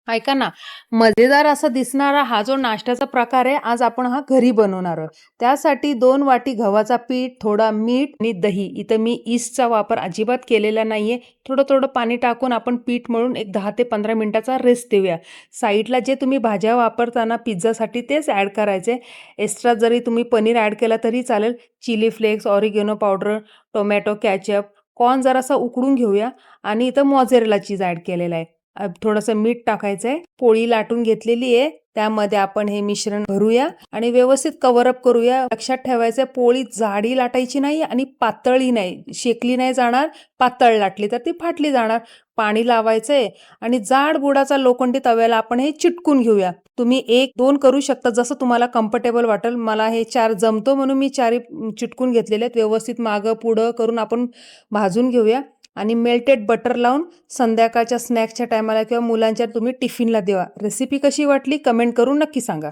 ऐका ना, मजेदार असा दिसणारा हा जो नाश्त्याचा प्रकार आहे, आज आपण हा घरी बनवणार आहोत. त्यासाठी 2 वाटी गव्हाचा पीठ, थोडा मीठ आणि दही. इथं मी यीस्टचा वापर अजिबात केलेला नाहीये. थोडं-थोडं पाणी टाकून आपण पीठ मळून एक 10 ते 15 मिनिटाचा रेस्ट देऊया. साईडला जे तुम्ही भाज्या वापरता ना पिझ्झासाठी तेच ॲड करायचे. एक्स्ट्रा जरी तुम्ही पनीर ॲड केलं तरी चालेल. Chilli flakes, oregano powder, tomato ketchup, corn जरासा उकडून घेऊया आणि इथं मोझरेला चीज ॲड केलेला आहे. थोडंसं मीठ टाकायचंय. पोळी लाटून घेतलेली आहे. त्यामध्ये आपण हे मिश्रण भरूया आणि व्यवस्थित कव्हर अप करूया. लक्षात ठेवायचं पोळी जाडी लाटायची नाही आणि पातळी नाही. शेकली नाही जाणार, पातळ लाटली तर ती फाटली जाणार. पाणी लावायचंय आणि जाड बुडाचा लोखंडी तव्याला आपण हे चिटकून घेऊया. तुम्ही 1-2 करू शकता जसं तुम्हाला कम्फर्टेबल वाटेल. मला हे 4 जमतो म्हणून मी 4 चिटकून घेतलेले आहेत. व्यवस्थित मागं पुढं करून आपण भाजून घेऊया आणि मेल्टेड बटर लावून संध्याकाळच्या स्नॅक्सच्या टायमाला किंवा मुलांच्या तुम्ही टिफिनला देवा. रेसिपी कशी वाटली कमेंट करून नक्की सांगा.